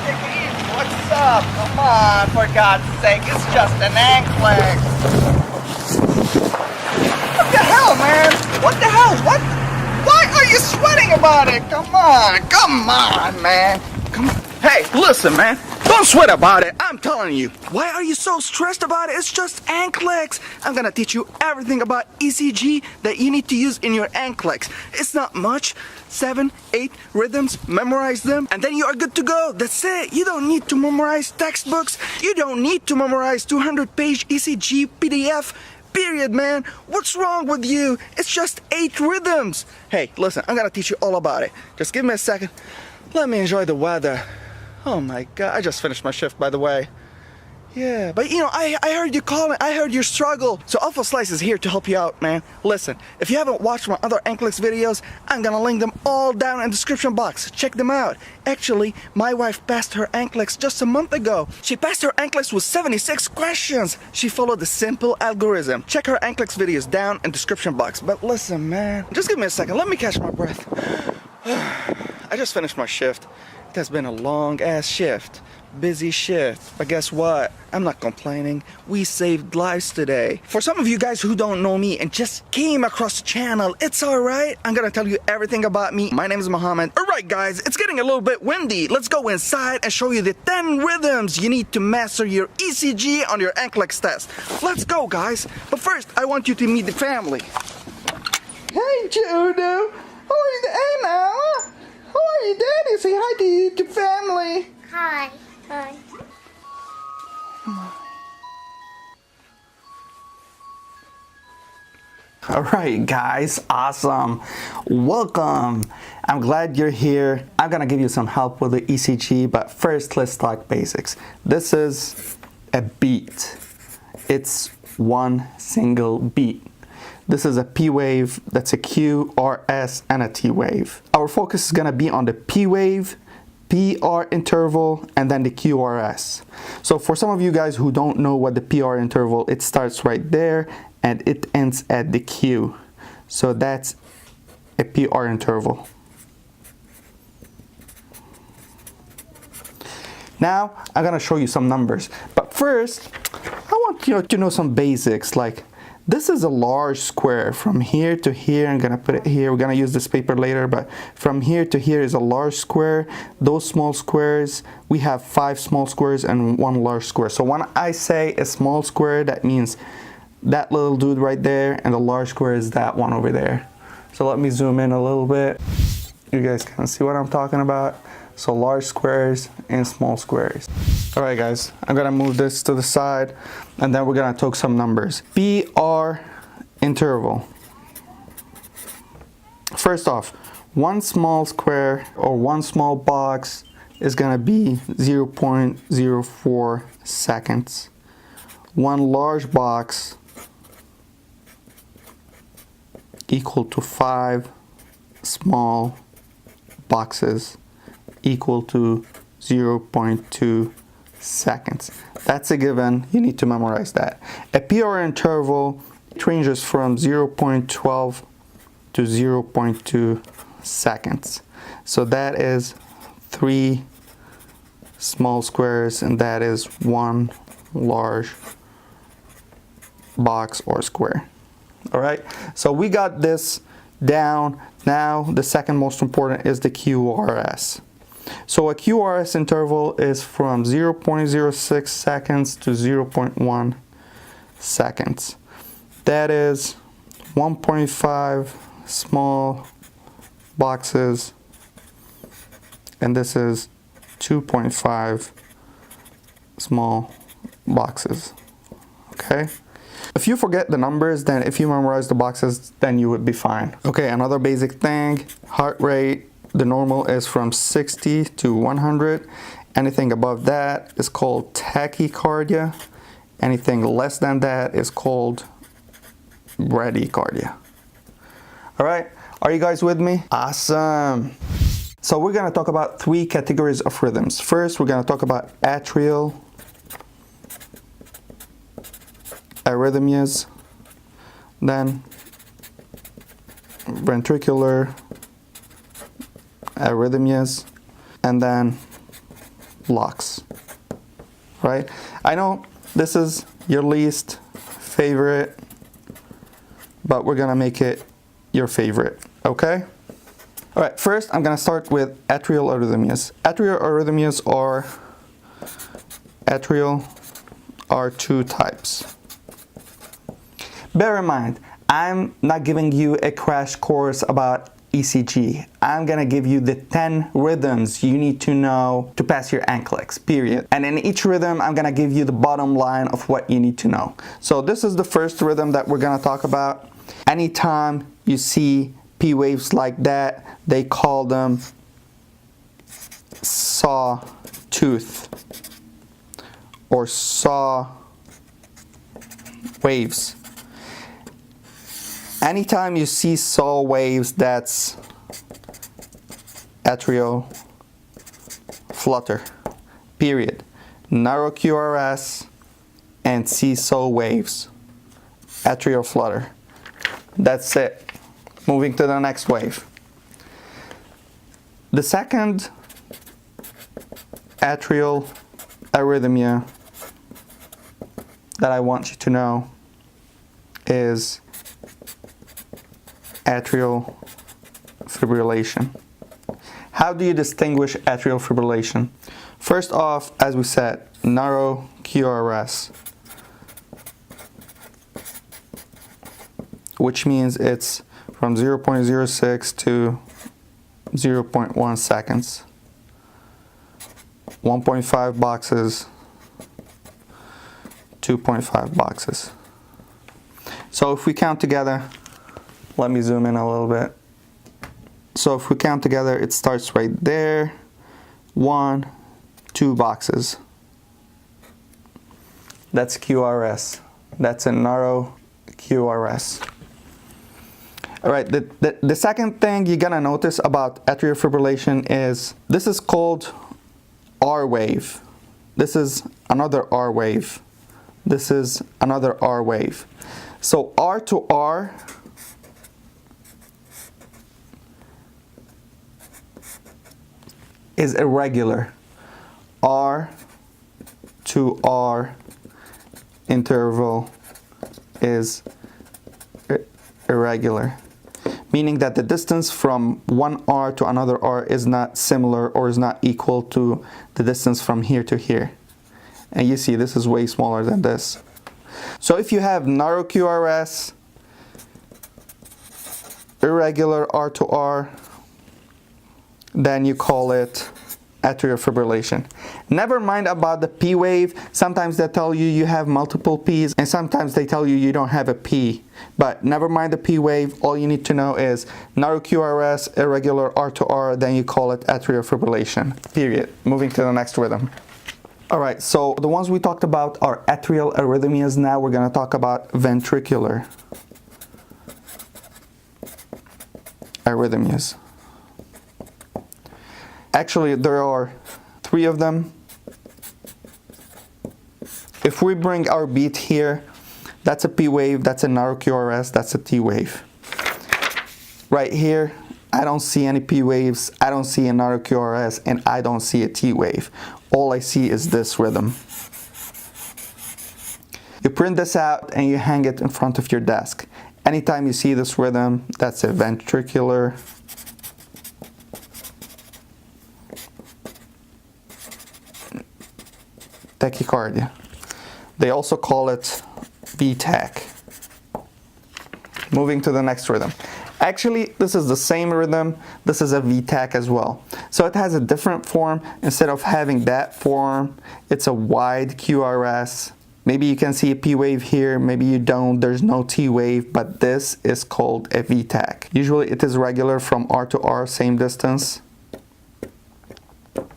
take it easy. What's up? Come on, for God's sake. It's just an NCLEX. What the hell, man? What the hell? What? Why are you sweating about it? Come on, man. Come on. Hey, listen, man. Don't sweat about it. I'm telling you. Why are you so stressed about it? It's just NCLEX. I'm gonna teach you everything about ECG that you need to use in your NCLEX. It's not much. 7, 8 rhythms, memorize them, and then you are good to go. That's it. You don't need to memorize textbooks. You don't need to memorize 200-page ECG PDF. Period, man. What's wrong with you? It's just 8 rhythms. Hey, listen, I'm gonna teach you all about it. Just give me a second. Let me enjoy the weather. Oh my God, I just finished my shift, by the way. Yeah, but you know, I heard you calling, I heard your struggle. So Alpha Slice is here to help you out, man. Listen, if you haven't watched my other NCLEX videos, I'm gonna link them all down in the description box. Check them out. Actually, my wife passed her NCLEX just a month ago. She passed her NCLEX with 76 questions. She followed the simple algorithm. Check her NCLEX videos down in the description box. But listen, man, just give me a second. Let me catch my breath. I just finished my shift. It has been a long ass shift. Busy shift, but guess what? I'm not complaining. We saved lives today. For some of you guys who don't know me and just came across the channel, it's alright. I'm gonna tell you everything about me. My name is Mohammed. Alright guys, it's getting a little bit windy. Let's go inside and show you the 10 rhythms you need to master your ECG on your NCLEX test. Let's go guys. But first, I want you to meet the family. Hey Judo. How are you? Hey Mama. How are you, Daddy? Say hi to you, to family. Hi. Hi. Alright guys, awesome. Welcome. I'm glad you're here. I'm gonna give you some help with the ECG, but first let's talk basics. This is a beat. It's one single beat. This is a P wave, that's a Q, RS, and a T wave. Our focus is gonna be on the P wave, PR interval, and then the QRS. So for some of you guys who don't know what the PR interval, it starts right there and it ends at the Q. So that's a PR interval. Now I'm gonna show you some numbers, but first I want you to know some basics. Like, this is a large square from here to here. I'm gonna put it here. We're gonna use this paper later, but from here to here is a large square. Those small squares, we have 5 small squares and 1 large square. So when I say a small square, that means that little dude right there, and the large square is that one over there. So let me zoom in a little bit. You guys can see what I'm talking about. So large squares and small squares. All right guys, I'm gonna move this to the side and then we're gonna talk some numbers. PR interval. First off, one small square or one small box is gonna be 0.04 seconds. One large box equal to 5 small boxes equal to 0.2 seconds. That's a given. You need to memorize that. A PR interval ranges from 0.12 to 0.2 seconds. So that is 3 small squares and that is 1 large box or square. All right, so we got this down. Now the second most important is the QRS. So a QRS interval is from 0.06 seconds to 0.1 seconds. That is 1.5 small boxes, and this is 2.5 small boxes. Okay? If you forget the numbers, then if you memorize the boxes, then you would be fine. Okay, another basic thing, heart rate. The normal is from 60 to 100. Anything above that is called tachycardia. Anything less than that is called bradycardia. All right, are you guys with me? Awesome. So we're gonna talk about 3 categories of rhythms. First, we're gonna talk about atrial arrhythmias, then ventricular arrhythmias, and then lux, right? I know this is your least favorite, but we're gonna make it your favorite, okay? All right, first I'm gonna start with atrial arrhythmias. Atrial arrhythmias are two types. Bear in mind, I'm not giving you a crash course about ECG. I'm gonna give you the 10 rhythms you need to know to pass your NCLEX, period. And in each rhythm, I'm gonna give you the bottom line of what you need to know. So this is the first rhythm that we're gonna talk about. Anytime you see P waves like that, they call them sawtooth or saw waves. Anytime you see saw waves, that's atrial flutter, period. Narrow QRS and see saw waves, atrial flutter. That's it. Moving to the next wave. The second atrial arrhythmia that I want you to know is atrial fibrillation. How do you distinguish atrial fibrillation? First off, as we said, narrow QRS, which means it's from 0.06 to 0.1 seconds. 1.5 boxes, 2.5 boxes. So if we count together, let me zoom in a little bit. So if we count together, it starts right there. 1, 2 boxes. That's QRS. That's a narrow QRS. All right, the second thing you're gonna notice about atrial fibrillation is this is called R wave. This is another R wave. This is another R wave. So R to R is irregular. R to R interval is irregular, meaning that the distance from one R to another R is not similar or is not equal to the distance from here to here. And you see this is way smaller than this. So if you have narrow QRS, irregular R to R, then you call it atrial fibrillation. Never mind about the P wave. Sometimes they tell you you have multiple P's, and sometimes they tell you you don't have a P. But never mind the P wave. All you need to know is narrow QRS, irregular R to R, then you call it atrial fibrillation, period. Moving to the next rhythm. All right, so the ones we talked about are atrial arrhythmias. Now we're going to talk about ventricular arrhythmias. Actually, there are 3 of them. If we bring our beat here, that's a P wave, that's a narrow QRS, that's a T wave. Right here, I don't see any P waves, I don't see a narrow QRS, and I don't see a T wave. All I see is this rhythm. You print this out and you hang it in front of your desk. Anytime you see this rhythm, that's a ventricular tachycardia. They also call it V-tach. Moving to the next rhythm. Actually, this is the same rhythm. This is a V-tach as well. So it has a different form. Instead of having that form, it's a wide QRS. Maybe you can see a P wave here, maybe you don't. There's no T wave, but this is called a V-tach. Usually it is regular from R to R, same distance.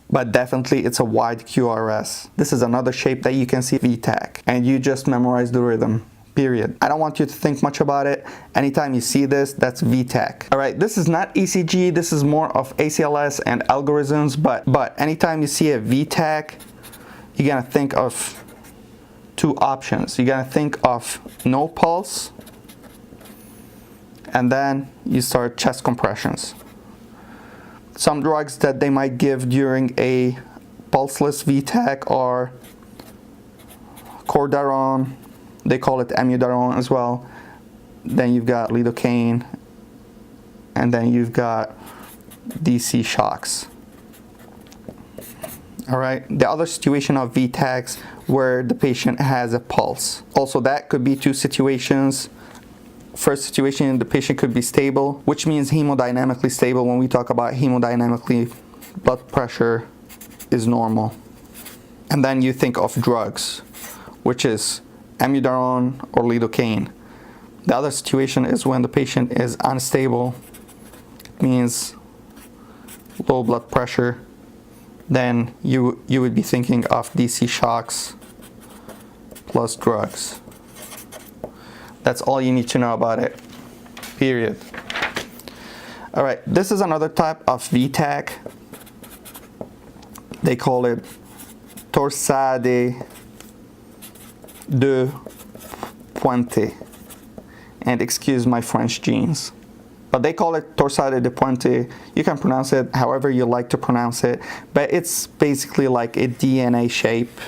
But definitely it's a wide QRS. This is another shape that you can see V-tach, and you just memorize the rhythm, period. I don't want you to think much about it. Anytime you see this, that's V-tach. All right, this is not ECG, this is more of ACLS and algorithms, but anytime you see a V-tach, you're gonna think of 2 options. You're gonna think of no pulse, and then you start chest compressions. Some drugs that they might give during a pulseless VTAC are cordarone, they call it amiodarone as well. Then you've got lidocaine, and then you've got DC shocks. All right, the other situation of VTACs where the patient has a pulse. Also, that could be two situations. First situation, the patient could be stable, which means hemodynamically stable. When we talk about hemodynamically, blood pressure is normal. And then you think of drugs, which is amiodarone or lidocaine. The other situation is when the patient is unstable, it means low blood pressure. Then you would be thinking of DC shocks plus drugs. That's all you need to know about it, period. All right, this is another type of VTAC. They call it torsade de pointe. And excuse my French genes. But they call it torsade de pointe. You can pronounce it however you like to pronounce it, but it's basically like a DNA shape.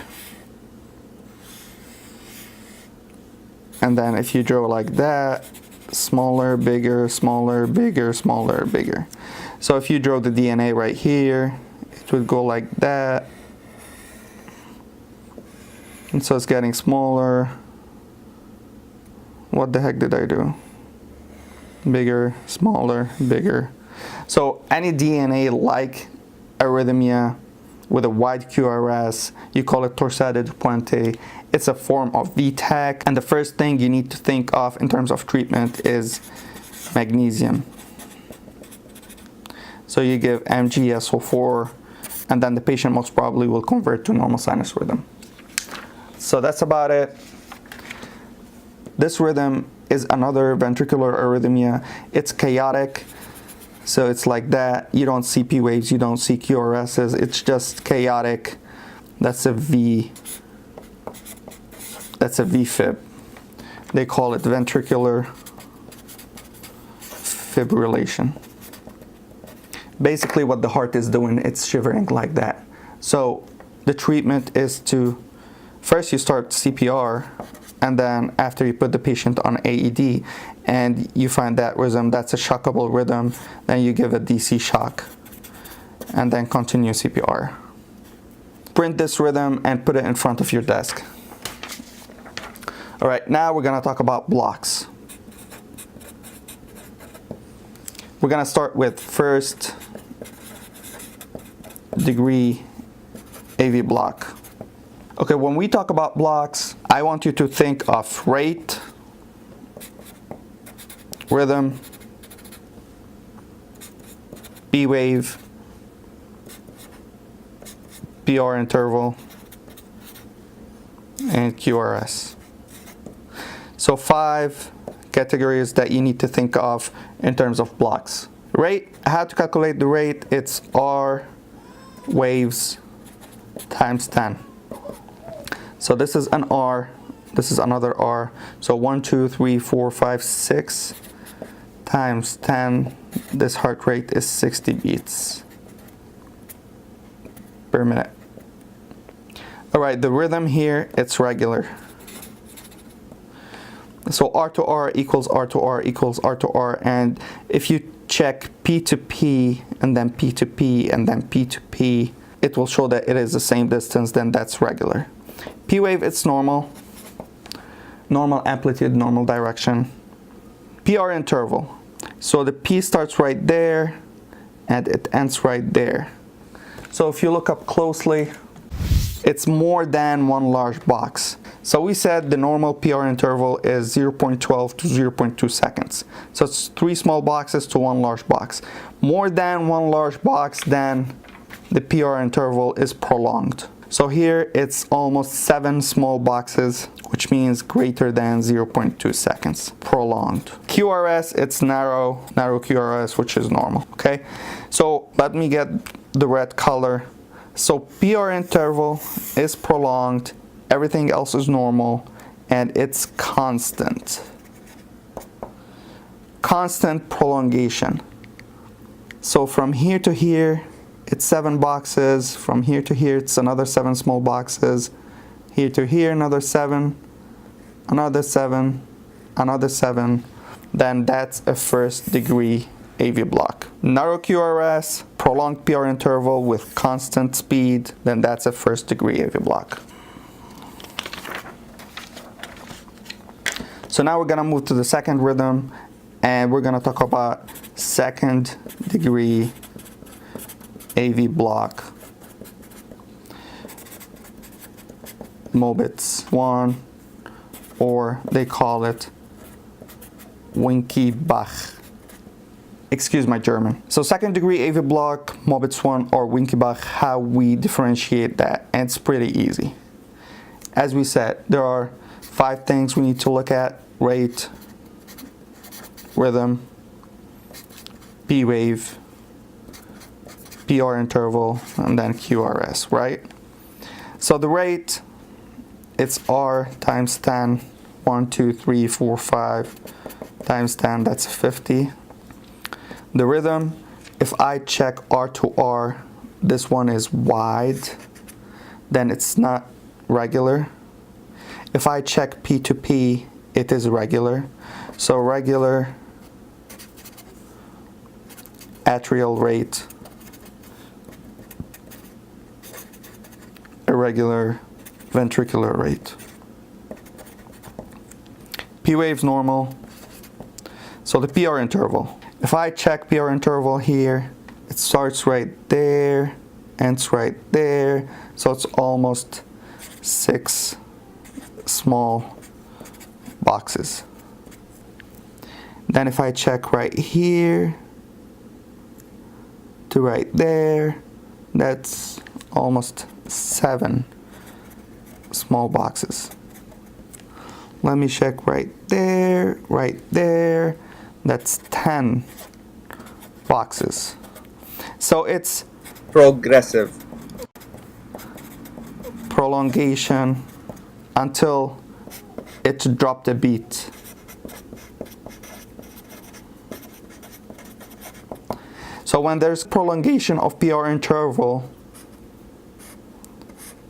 And then if you draw like that, smaller, bigger, smaller, bigger, smaller, bigger. So if you draw the DNA right here, it would go like that. And so it's getting smaller. What the heck did I do? Bigger, smaller, bigger. So any DNA-like arrhythmia with a wide QRS, you call it torsade de pointe. It's a form of VTAC, and the first thing you need to think of in terms of treatment is magnesium. So you give MgSO4, and then the patient most probably will convert to normal sinus rhythm. So that's about it. This rhythm is another ventricular arrhythmia. It's chaotic, so it's like that. You don't see P waves, you don't see QRSs, it's just chaotic. That's a VFib. They call it ventricular fibrillation. Basically what the heart is doing, it's shivering like that. So the treatment is to, first you start CPR, and then after you put the patient on AED and you find that rhythm, that's a shockable rhythm, then you give a DC shock and then continue CPR. Print this rhythm and put it in front of your desk. All right, now we're gonna talk about blocks. We're gonna start with first degree AV block. Okay, when we talk about blocks, I want you to think of rate, rhythm, B wave, PR interval, and QRS. So 5 categories that you need to think of in terms of blocks. Rate, how to calculate the rate, it's R waves times 10. So this is an R, this is another R. So 1, 2, 3, 4, 5, 6 times 10. This heart rate is 60 beats per minute. All right, the rhythm here, it's regular. So R to R equals R to R equals R to R. And if you check P to P and then P to P and then P to P, it will show that it is the same distance, then that's regular. P wave, it's normal. Normal amplitude, normal direction. PR interval. So the P starts right there and it ends right there. So if you look up closely, it's more than one large box. So we said the normal PR interval is 0.12 to 0.2 seconds. So it's 3 small boxes to 1 large box. More than 1 large box, then the PR interval is prolonged. So here it's almost 7 small boxes, which means greater than 0.2 seconds, prolonged. QRS, it's narrow QRS, which is normal, okay? So let me get the red color. So PR interval is prolonged, everything else is normal, and it's constant. Constant prolongation. So from here to here, it's 7 boxes. From here to here, it's another 7 small boxes. Here to here, another 7, another 7, another 7. Then that's a first degree AV block. Narrow QRS, prolonged PR interval with constant speed, then that's a first degree AV block. So now we're gonna move to the second rhythm, and we're gonna talk about second degree AV block. Mobitz 1, or they call it Winky-Bach. Excuse my German. So second degree AV block, Mobitz 1 or Winky-Bach, how we differentiate that, and it's pretty easy. As we said, there are 5 things we need to look at: rate, rhythm, P wave, PR interval, and then QRS, right? So the rate, it's R times 10, 1, 2, 3, 4, 5 times 10, that's 50. The rhythm, if I check R to R, this one is wide, then it's not regular. If I check P to P, it is regular. So regular atrial rate, irregular ventricular rate. P wave's normal. So the PR interval. If I check PR interval here, it starts right there, ends right there. So it's almost 6 small boxes. Then if I check right here to right there, that's almost 7 small boxes. Let me check right there, that's 10 boxes. So it's Progressive. prolongation until it dropped a beat. So when there's prolongation of PR interval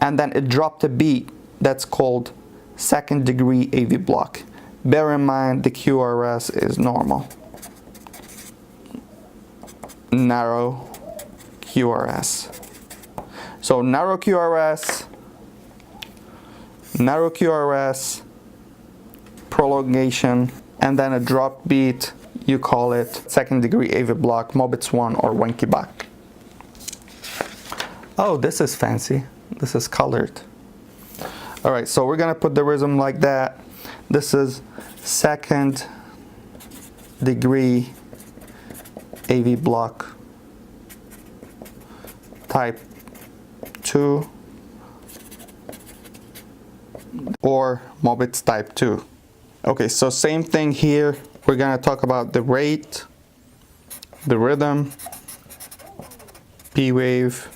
and then it dropped a beat, that's called second degree AV block. Bear in mind the QRS is normal. Narrow QRS. So narrow QRS, prolongation, and then a drop beat, you call it second degree AV block, Mobitz 1 or Winky-Bach. Oh, this is fancy. This is colored. All right, so we're gonna put the rhythm like that. This is second degree AV block type 2 or Mobitz type 2. Okay, so same thing here. We're gonna talk about the rate, the rhythm, P wave,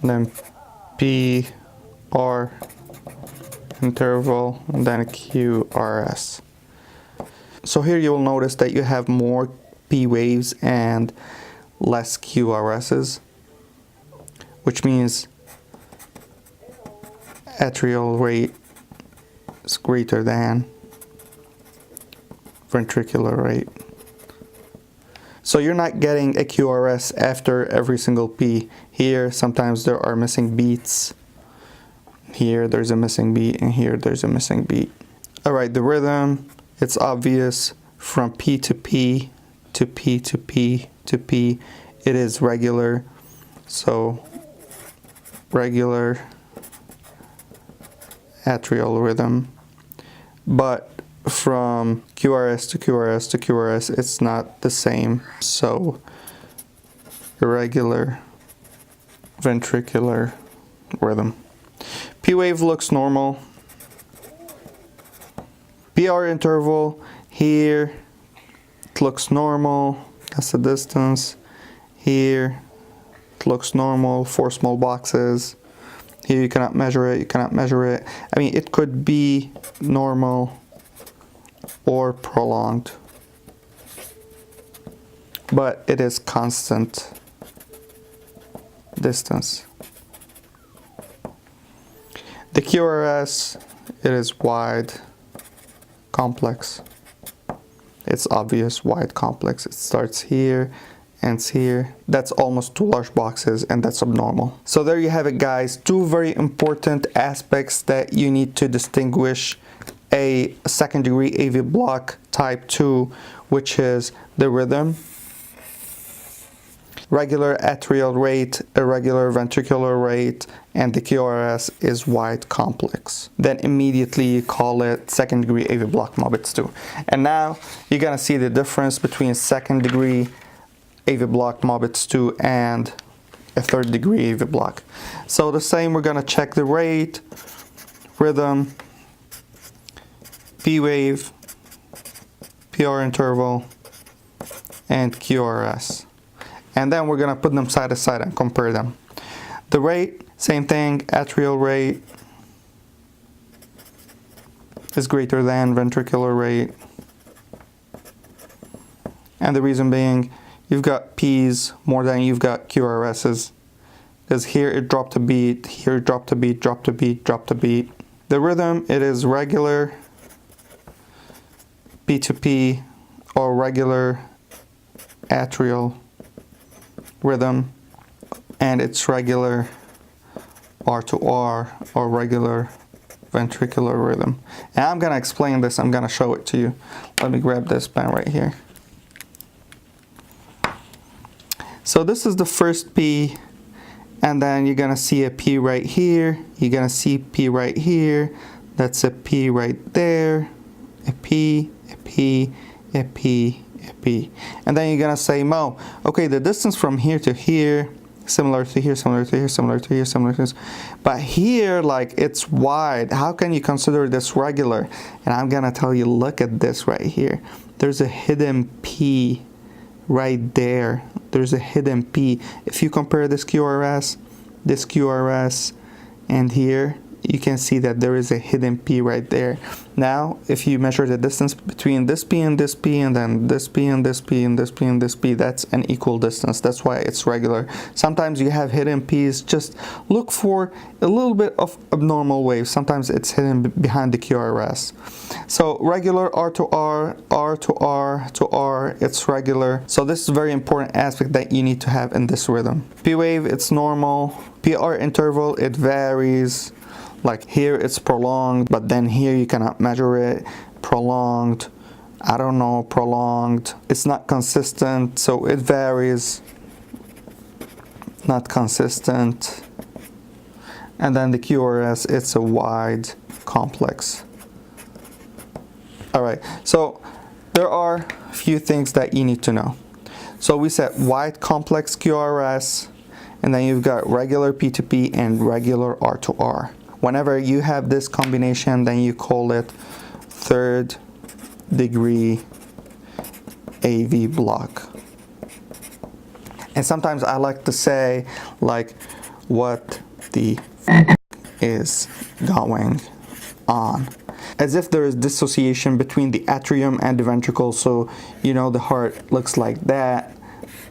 then P, R interval, and then QRS. So here you will notice that you have more P waves and less QRSs, which means atrial rate is greater than ventricular rate. So you're not getting a QRS after every single P. Here sometimes there are missing beats. Here there's a missing beat, and here there's a missing beat. Alright, the rhythm, it's obvious from P to P to P to P to P. It is regular. So regular atrial rhythm. But from QRS to QRS to QRS, it's not the same. So irregular ventricular rhythm. P wave looks normal. PR interval here, it looks normal. That's the distance. Here it looks normal. 4 small boxes. Here you cannot measure it. You cannot measure it. I mean, it could be normal or prolonged, but it is constant. distance. The QRS, it is wide, complex. It's obvious, wide, complex. It starts here, ends here. That's almost 2 large boxes, and that's abnormal. So there you have it, guys. 2 very important aspects that you need to distinguish a second degree AV block type 2, which is the rhythm, regular atrial rate, irregular ventricular rate, and the QRS is wide complex. Then immediately you call it second degree AV block Mobbitz 2. And now you're gonna see the difference between second degree AV block Mobbitz 2 and a third degree AV block. So the same, we're gonna check the rate, rhythm, P wave, PR interval, and QRS. And then we're gonna put them side to side and compare them. The rate, same thing, atrial rate is greater than ventricular rate. And the reason being, you've got P's more than you've got QRS's. Because here it dropped a beat, here it dropped a beat, dropped a beat, dropped a beat. The rhythm, it is regular P2P or regular atrial rhythm, and it's regular R2R or regular ventricular rhythm. And I'm gonna explain this, I'm gonna show it to you. Let me grab this pen right here. So this is the first P, and then you're gonna see a P right here, you're gonna see P right here, that's a P right there, a P, a P, a P, a P. And then you're gonna say, Mo, okay, the distance from here to here, similar to here, similar to here, similar to here, similar to this. But here, like, it's wide. How can you consider this regular? And I'm gonna tell you, look at this right here. There's a hidden P right there. There's a hidden P. If you compare this QRS, and here, you can see that there is a hidden P right there. Now, if you measure the distance between this P and this P, and then this P and this P and this P and this P, that's an equal distance. That's why it's regular. Sometimes you have hidden P's. Just look for a little bit of abnormal wave. Sometimes it's hidden behind the QRS. So regular R to R, R to R to R, it's regular. So this is a very important aspect that you need to have in this rhythm. P wave, it's normal. PR interval, it varies. Like here it's prolonged, but then here you cannot measure it. Prolonged, I don't know, prolonged. It's not consistent, so it varies. Not consistent. And then the QRS, it's a wide, complex. All right, so there are a few things that you need to know. So we said wide, complex QRS, and then you've got regular P2P and regular R2R. Whenever you have this combination, then you call it third degree AV block. And sometimes I like to say, like, what the f is going on? As if there is dissociation between the atrium and the ventricle. So, you know, the heart looks like that.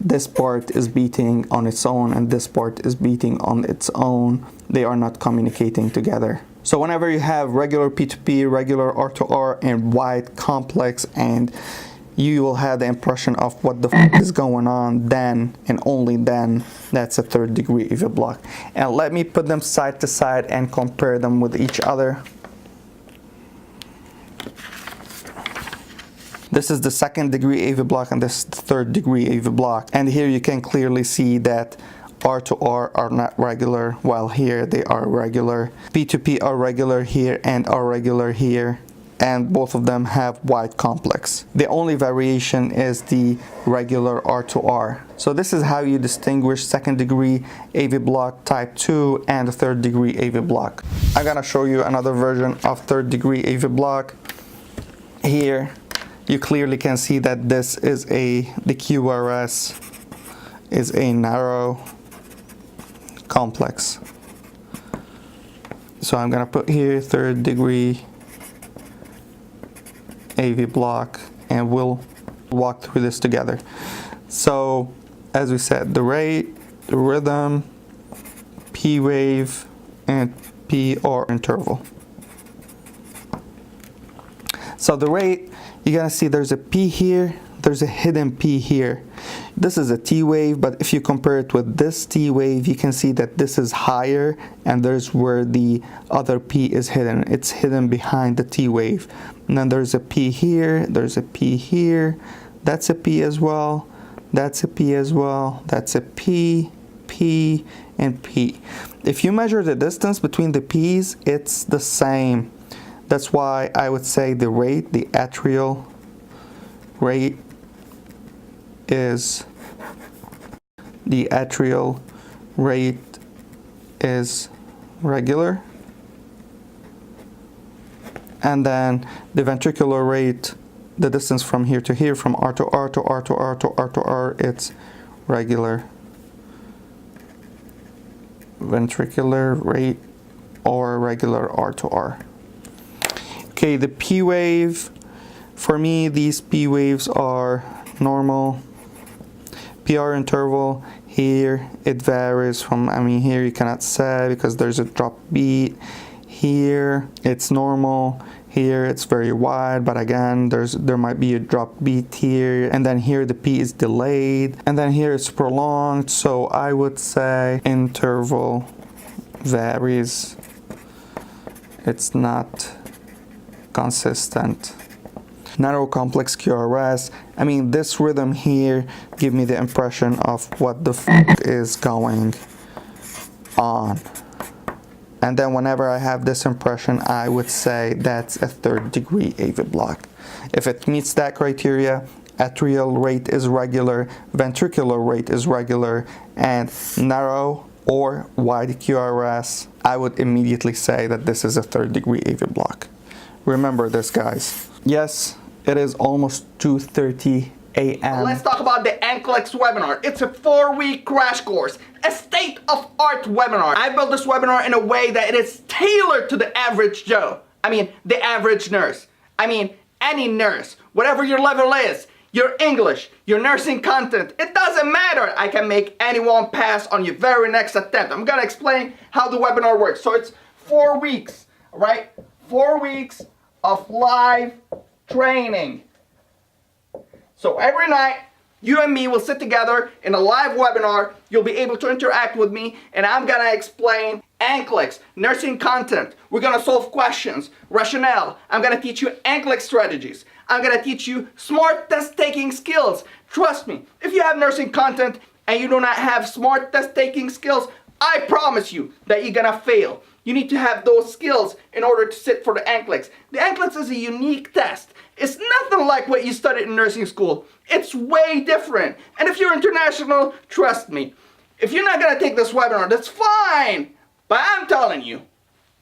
This part is beating on its own and this part is beating on its own. They are not communicating together. So whenever you have regular P2P, regular R2R, and wide complex, and you will have the impression of what the f is going on, then and only then that's a third degree AV block. And let me put them side to side and compare them with each other. This is the second degree AV block and this is the third degree AV block. And here you can clearly see that R to R are not regular, while here they are regular. P to P are regular here and are regular here. And both of them have wide complex. The only variation is the regular R to R. So this is how you distinguish second degree AV block type 2 and third degree AV block. I'm gonna show you another version of third degree AV block. Here you clearly can see that this is the QRS is a narrow complex. So I'm gonna put here third degree AV block and we'll walk through this together. So as we said, the rate, the rhythm, P wave and PR interval. So the rate, you're gonna see there's a P here, there's a hidden P here. This is a T wave, but if you compare it with this T wave, you can see that this is higher, and there's where the other P is hidden. It's hidden behind the T wave. And then there's a P here, there's a P here, that's a P as well, that's a P as well, that's a P, P, and P. If you measure the distance between the P's, it's the same. That's why I would say the rate, the atrial rate is regular, and then the ventricular rate, the distance from here to here, from R to R to R to R to R to R, it's regular ventricular rate or regular R to R. Okay, the P wave, for me, these P waves are normal. PR interval, here it varies from, here you cannot say because there's a drop beat. Here it's normal, here it's very wide, but again there might be a drop beat here, and then here the P is delayed, and then here it's prolonged. So I would say interval varies, it's not consistent. Narrow complex QRS, this rhythm here give me the impression of what the fuck is going on. And then whenever I have this impression, I would say that's a third degree AV block. If it meets that criteria, atrial rate is regular, ventricular rate is regular, and narrow or wide QRS, I would immediately say that this is a third degree AV block. Remember this, guys. Yes, it is almost 2:30 a.m. Let's talk about the NCLEX webinar. It's a 4-week crash course, a state-of-art webinar. I built this webinar in a way that it is tailored to the average Joe. The average nurse. Any nurse, whatever your level is, your English, your nursing content, it doesn't matter. I can make anyone pass on your very next attempt. I'm gonna explain how the webinar works. So it's 4 weeks, right? 4 weeks of live training. So every night, you and me will sit together in a live webinar. You'll be able to interact with me, and I'm gonna explain NCLEX, nursing content. We're gonna solve questions, rationale. I'm gonna teach you NCLEX strategies. I'm gonna teach you smart test-taking skills. Trust me, if you have nursing content and you do not have smart test-taking skills, I promise you that you're gonna fail. You need to have those skills in order to sit for the NCLEX. The NCLEX is a unique test. It's nothing like what you studied in nursing school. It's way different. And if you're international, trust me, if you're not gonna take this webinar, that's fine. But I'm telling you,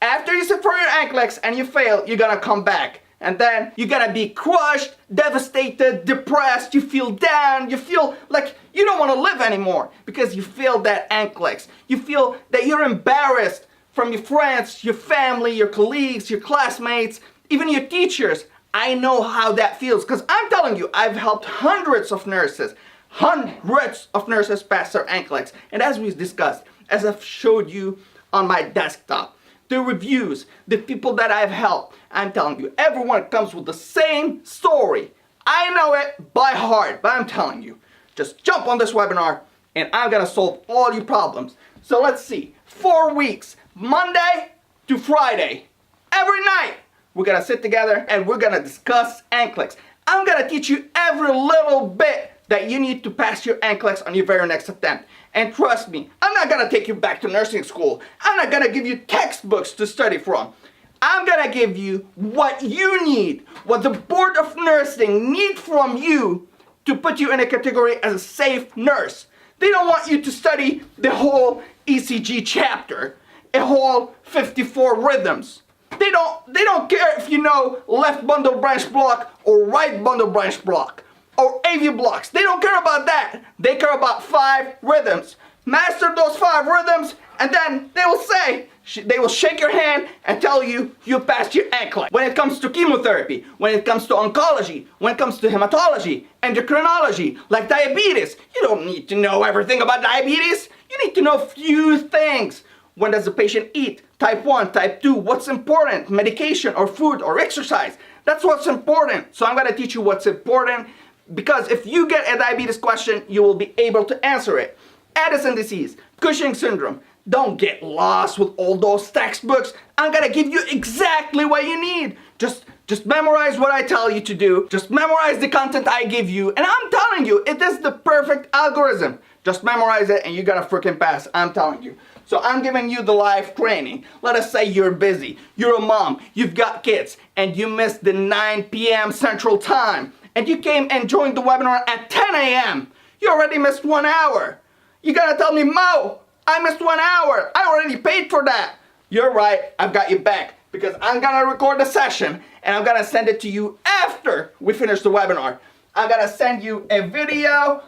after you sit for your NCLEX and you fail, you're gonna come back. And then you're gonna be crushed, devastated, depressed, you feel down, you feel like you don't wanna live anymore because you failed that NCLEX. You feel that you're embarrassed from your friends, your family, your colleagues, your classmates, even your teachers. I know how that feels because I'm telling you, I've helped hundreds of nurses pass their NCLEX. And as we discussed, as I've showed you on my desktop, the reviews, the people that I've helped, I'm telling you, everyone comes with the same story. I know it by heart, but I'm telling you, just jump on this webinar and I'm gonna solve all your problems. So let's see, 4 weeks, Monday to Friday, every night, we're gonna sit together and we're gonna discuss NCLEX. I'm gonna teach you every little bit that you need to pass your NCLEX on your very next attempt. And trust me, I'm not gonna take you back to nursing school. I'm not gonna give you textbooks to study from. I'm gonna give you what you need, what the Board of Nursing need from you to put you in a category as a safe nurse. They don't want you to study the whole ECG chapter, a whole 54 rhythms. They don't care if you know left bundle branch block or right bundle branch block or AV blocks. They don't care about that. They care about 5 rhythms. Master those 5 rhythms and then they will shake your hand and tell you you passed your NCLEX. When it comes to chemotherapy, when it comes to oncology, when it comes to hematology, endocrinology, like diabetes, you don't need to know everything about diabetes. You need to know a few things. When does the patient eat? Type 1, type 2, what's important? Medication or food or exercise? That's what's important. So I'm going to teach you what's important, because if you get a diabetes question, you will be able to answer it. Addison disease, Cushing syndrome. Don't get lost with all those textbooks. I'm going to give you exactly what you need. Just memorize what I tell you to do. Just memorize the content I give you. And I'm telling you, it is the perfect algorithm. Just memorize it and you're gonna freaking pass. I'm telling you. So I'm giving you the live training. Let us say you're busy. You're a mom. You've got kids. And you missed the 9 p.m. Central Time. And you came and joined the webinar at 10 a.m. You already missed 1 hour. You're gonna tell me, Mo, I missed 1 hour. I already paid for that. You're right. I've got you back. Because I'm gonna record the session and I'm gonna send it to you after we finish the webinar. I'm gonna send you a video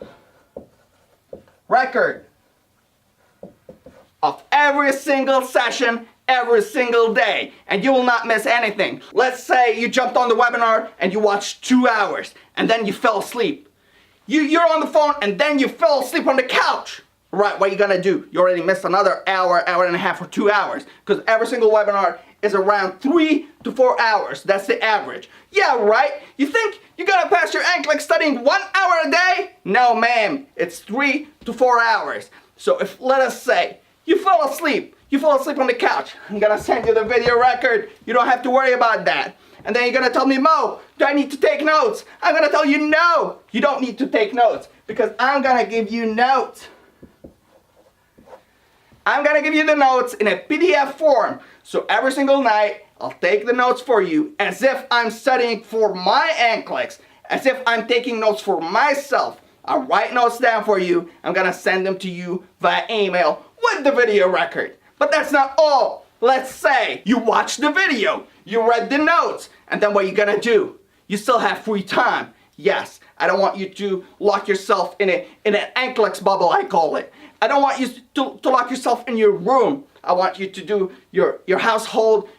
record of every single session, every single day, and you will not miss anything. Let's say you jumped on the webinar and you watched 2 hours and then you fell asleep. You're on the phone and then you fell asleep on the couch. Right, what are you gonna do? You already missed another hour, hour and a half, or 2 hours, because every single webinar is around 3 to 4 hours. That's the average. Yeah, right? You think you're gonna pass your NCLEX studying 1 hour a day? No, ma'am. It's 3 to 4 hours. So if, let us say, you fell asleep on the couch, I'm gonna send you the video record. You don't have to worry about that. And then you're gonna tell me, Mo, do I need to take notes? I'm gonna tell you, no, you don't need to take notes, because I'm gonna give you notes. I'm gonna give you the notes in a PDF form. So every single night, I'll take the notes for you as if I'm studying for my NCLEX, as if I'm taking notes for myself. I'll write notes down for you. I'm gonna send them to you via email with the video record. But that's not all. Let's say you watched the video, you read the notes, and then what are you gonna do? You still have free time. Yes, I don't want you to lock yourself in an NCLEX bubble, I call it. I don't want you to lock yourself in your room. I want you to do your household,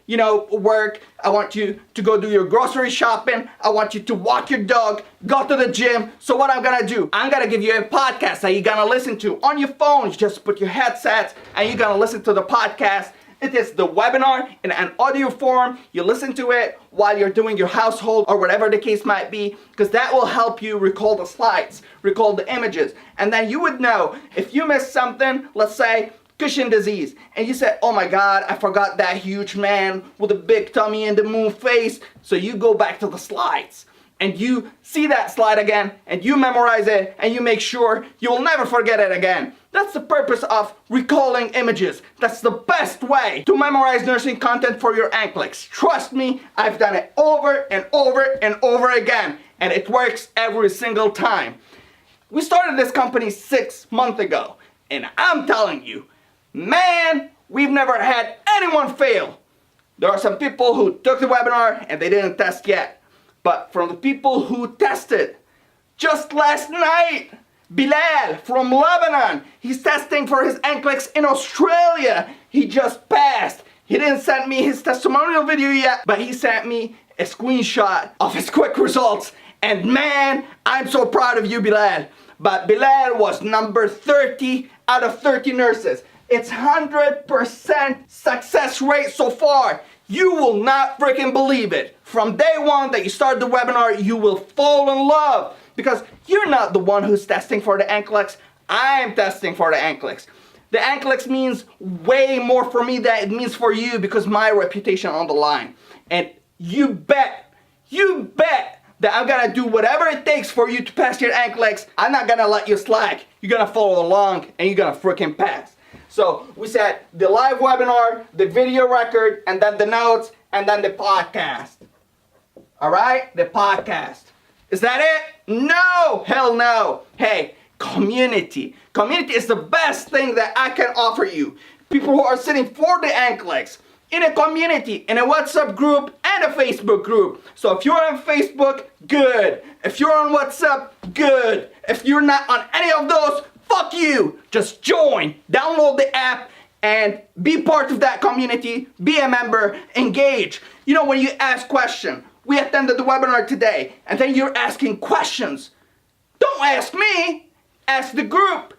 work. I want you to go do your grocery shopping. I want you to walk your dog, go to the gym. So what I'm gonna do, I'm gonna give you a podcast that you're gonna listen to on your phone. You just put your headsets and you're gonna listen to the podcast. It is the webinar in an audio form. You listen to it while you're doing your household or whatever the case might be, because that will help you recall the slides, recall the images. And then you would know if you missed something, let's say Cushing disease, and you said, oh my God, I forgot that huge man with a big tummy and the moon face. So you go back to the slides and you see that slide again and you memorize it and you make sure you will never forget it again. That's the purpose of recalling images. That's the best way to memorize nursing content for your NCLEX. Trust me, I've done it over and over and over again, and it works every single time. We started this company 6 months ago, and I'm telling you, man, we've never had anyone fail. There are some people who took the webinar and they didn't test yet. But from the people who tested, just last night, Bilal from Lebanon, he's testing for his NCLEX in Australia. He just passed. He didn't send me his testimonial video yet, but he sent me a screenshot of his quick results. And man, I'm so proud of you, Bilal. But Bilal was number 30 out of 30 nurses. It's 100% success rate so far. You will not freaking believe it. From day one that you start the webinar, you will fall in love, because you're not the one who's testing for the NCLEX. I'm testing for the NCLEX. The NCLEX means way more for me than it means for you, because my reputation on the line. And you bet that I'm gonna do whatever it takes for you to pass your NCLEX. I'm not gonna let you slack. You're gonna follow along and you're gonna freaking pass. So we said the live webinar, the video record, and then the notes, and then the podcast. All right, the podcast. Is that it? No, hell no. Hey, community. Community is the best thing that I can offer you. People who are sitting for the NCLEX in a community, in a WhatsApp group and a Facebook group. So if you're on Facebook, good. If you're on WhatsApp, good. If you're not on any of those, fuck you. Just join, download the app, and be part of that community. Be a member, engage. You know, when you ask questions, we attended the webinar today, and then you're asking questions. Don't ask me, ask the group.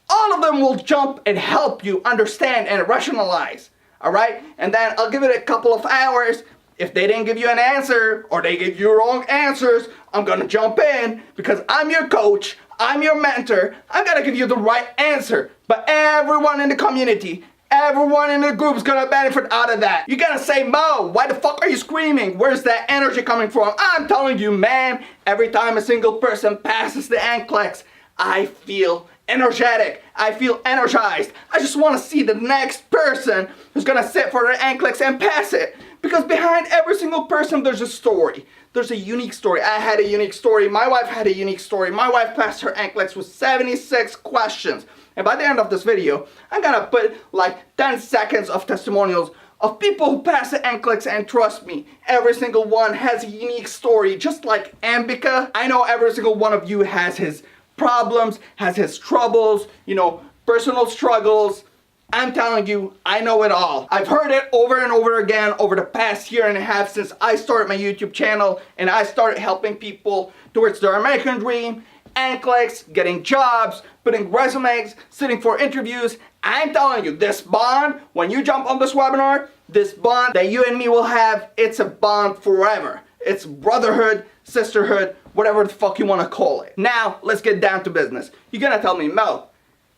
all of them will jump and help you understand and rationalize. All right? And then I'll give it a couple of hours. If they didn't give you an answer or they give you wrong answers, I'm gonna jump in because I'm your coach, I'm your mentor, I'm gonna give you the right answer. But everyone in the community, everyone in the group is gonna benefit out of that. You're gonna say, Mo, why the fuck are you screaming? Where's that energy coming from? I'm telling you, man, every time a single person passes the NCLEX, I feel energetic. I feel energized. I just want to see the next person who's gonna sit for the NCLEX and pass it. Because behind every single person, there's a story. There's a unique story. I had a unique story. My wife had a unique story. My wife passed her NCLEX with 76 questions. And by the end of this video, I'm gonna put like 10 seconds of testimonials of people who pass the NCLEX, and trust me, every single one has a unique story. Just like Ambika, I know every single one of you has his problems, has his troubles, you know, personal struggles. I'm telling you, I know it all. I've heard it over and over again over the past year and a half since I started my YouTube channel and I started helping people towards their American dream, NCLEX, getting jobs, putting resumes, sitting for interviews. I'm telling you, this bond, when you jump on this webinar, this bond that you and me will have, it's a bond forever. It's brotherhood, sisterhood, whatever the fuck you want to call it. Now, let's get down to business. You're gonna tell me, Mo,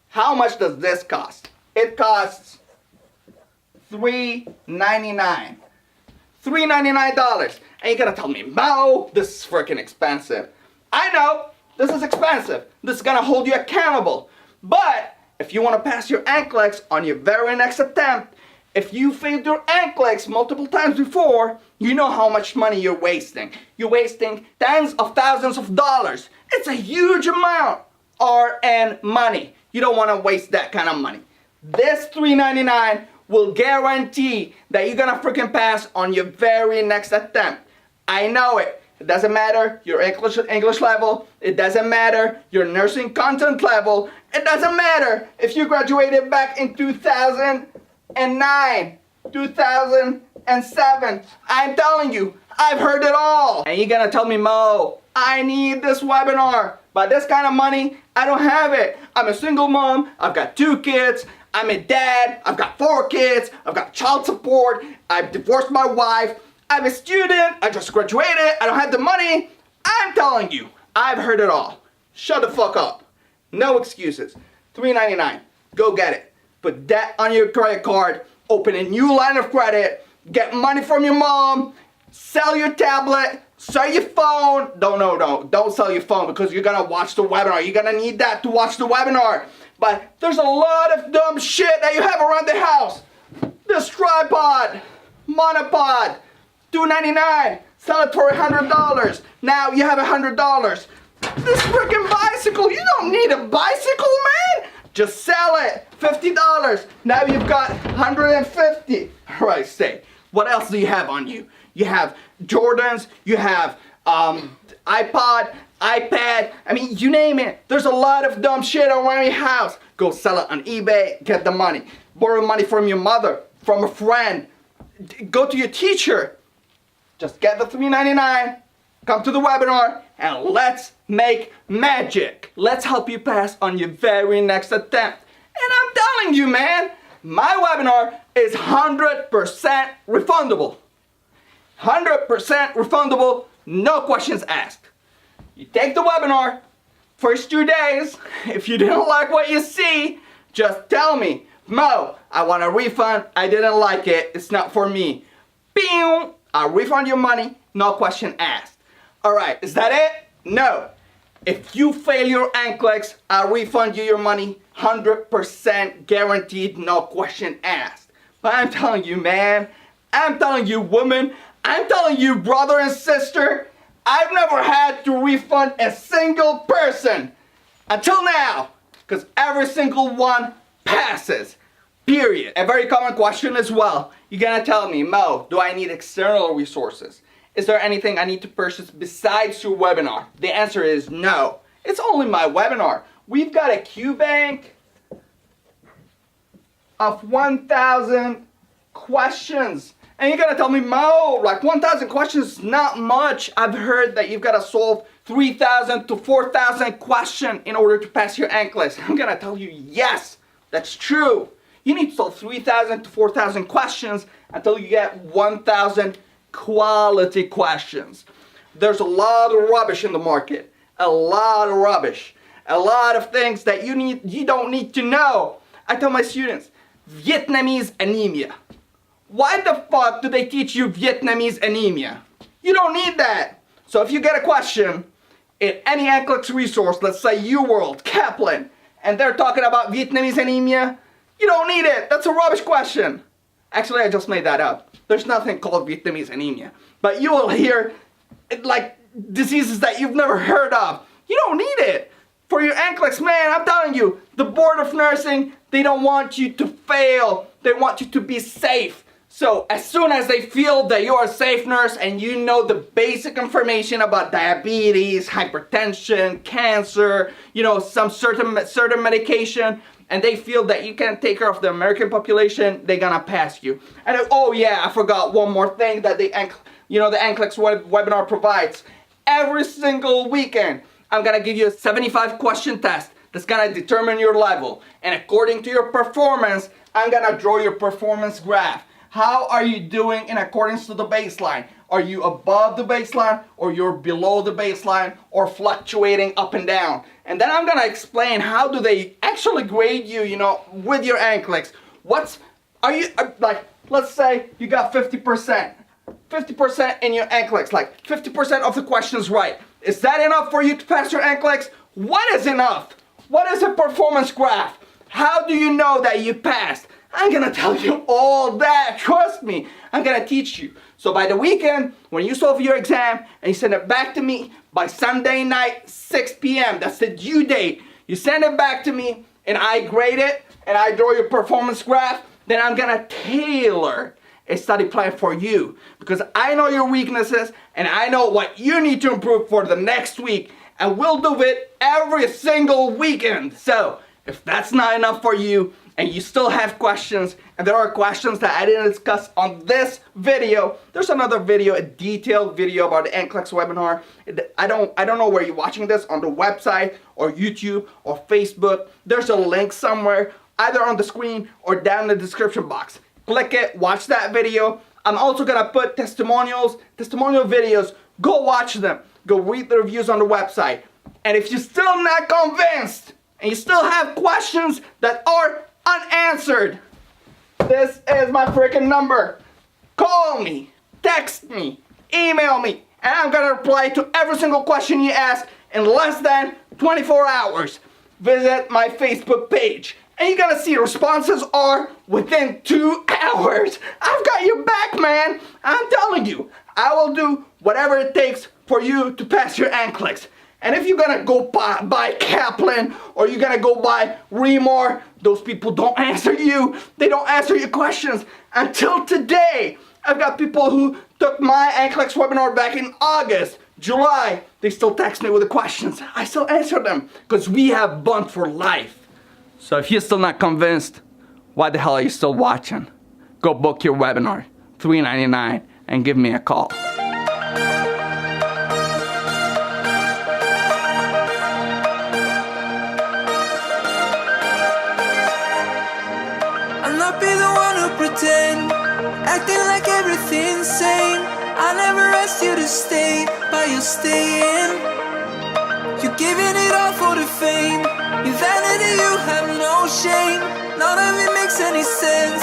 how much does this cost? It costs $3.99. $3.99. And you're gonna tell me, Mo, this is freaking expensive. I know, this is expensive. This is gonna hold you accountable. But if you want to pass your NCLEX on your very next attempt, if you failed your NCLEX multiple times before, you know how much money you're wasting. You're wasting tens of thousands of dollars. It's a huge amount. RN money. You don't want to waste that kind of money. This $3.99 will guarantee that you're gonna freaking pass on your very next attempt. I know it. It doesn't matter your English level. It doesn't matter your nursing content level. It doesn't matter if you graduated back in 2009, 2007. I'm telling you, I've heard it all. And you're gonna tell me, Mo, I need this webinar. But this kind of money, I don't have it. I'm a single mom. I've got 2 kids. I'm a dad. I've got 4 kids. I've got child support. I've divorced my wife. I'm a student. I just graduated. I don't have the money. I'm telling you, I've heard it all. Shut the fuck up. No excuses. $3.99. Go get it. Put that on your credit card. Open a new line of credit. Get money from your mom. Sell your tablet. Sell your phone. Don't sell your phone because you're gonna watch the webinar. You're gonna need that to watch the webinar. But there's a lot of dumb shit that you have around the house. This tripod, monopod, $2.99. Sell it for $100. Now you have $100. This freaking bicycle, you don't need a bicycle, man. Just sell it, $50. Now you've got $150. All right, say, what else do you have on you? You have Jordans, you have iPod, iPad, I mean, you name it. There's a lot of dumb shit around your house. Go sell it on eBay, get the money. Borrow money from your mother, from a friend. Go to your teacher. Just get the $3.99, come to the webinar, and let's make magic. Let's help you pass on your very next attempt. And I'm telling you, man, my webinar is 100% refundable. 100% refundable, no questions asked. You take the webinar, first 2 days, if you didn't like what you see, just tell me, Mo, I want a refund, I didn't like it, it's not for me. Pew! I'll refund your money, no question asked. Alright, is that it? No. If you fail your NCLEX, I'll refund you your money, 100% guaranteed, no question asked. But I'm telling you, man, I'm telling you, woman, I'm telling you, brother and sister, I've never had to refund a single person until now, because every single one passes, period. A very common question as well. You're gonna tell me, Mo, do I need external resources? Is there anything I need to purchase besides your webinar? The answer is no. It's only my webinar. We've got a Q bank of 1,000 questions. And you're gonna tell me, Mo, like 1,000 questions is not much. I've heard that you've gotta solve 3,000 to 4,000 questions in order to pass your NCLEX? I'm gonna tell you, yes, that's true. You need to solve 3,000 to 4,000 questions until you get 1,000 quality questions. There's a lot of rubbish in the market. A lot of rubbish. A lot of things that you don't need to know. I tell my students, Vietnamese anemia. Why the fuck do they teach you Vietnamese anemia? You don't need that. So if you get a question in any NCLEX resource, let's say UWorld, Kaplan, and they're talking about Vietnamese anemia, you don't need it. That's a rubbish question. Actually, I just made that up. There's nothing called Vietnamese anemia. But you will hear like diseases that you've never heard of. You don't need it. For your NCLEX, man, I'm telling you, the Board of Nursing, they don't want you to fail. They want you to be safe. So as soon as they feel that you're a safe nurse and you know the basic information about diabetes, hypertension, cancer, you know, some certain medication, and they feel that you can take care of the American population, they're gonna pass you. And oh yeah, I forgot one more thing that the NCLEX webinar provides. Every single weekend, I'm gonna give you a 75 question test that's gonna determine your level. And according to your performance, I'm gonna draw your performance graph. How are you doing in accordance to the baseline? Are you above the baseline, or you're below the baseline, or fluctuating up and down? And then I'm gonna explain how do they actually grade you, you know, with your NCLEX. Like, let's say you got 50% in your NCLEX, like 50% of the questions right. Is that enough for you to pass your NCLEX? What is enough? What is a performance graph? How do you know that you passed? I'm gonna tell you all that, trust me. I'm gonna teach you. So by the weekend, when you solve your exam and you send it back to me by Sunday night, 6 p.m., that's the due date. You send it back to me and I grade it and I draw your performance graph, then I'm gonna tailor a study plan for you because I know your weaknesses and I know what you need to improve for the next week, and we'll do it every single weekend. So if that's not enough for you and you still have questions, and there are questions that I didn't discuss on this video, there's another video, a detailed video about the NCLEX webinar. I don't know where you're watching this, on the website or YouTube or Facebook. There's a link somewhere, either on the screen or down in the description box. Click it, watch that video. I'm also gonna put testimonial videos. Go watch them. Go read the reviews on the website. And if you're still not convinced and you still have questions that are unanswered, this is my freaking number. Call me, text me, email me, and I'm gonna reply to every single question you ask in less than 24 hours. Visit my Facebook page and you're gonna see responses are within 2 hours. I've got your back, man. I'm telling you, I will do whatever it takes for you to pass your NCLEX. And if you're gonna go buy Kaplan or you're gonna go buy Remor, those people don't answer you. They don't answer your questions. Until today, I've got people who took my NCLEX webinar back in August, July. They still text me with the questions. I still answer them because we have bond for life. So if you're still not convinced, why the hell are you still watching? Go book your webinar, $3.99, and give me a call. I'll not be the one who pretend, acting like everything's sane. I never asked you to stay, but you're staying. You're giving it all for the fame. Your vanity, you have no shame. None of it makes any sense.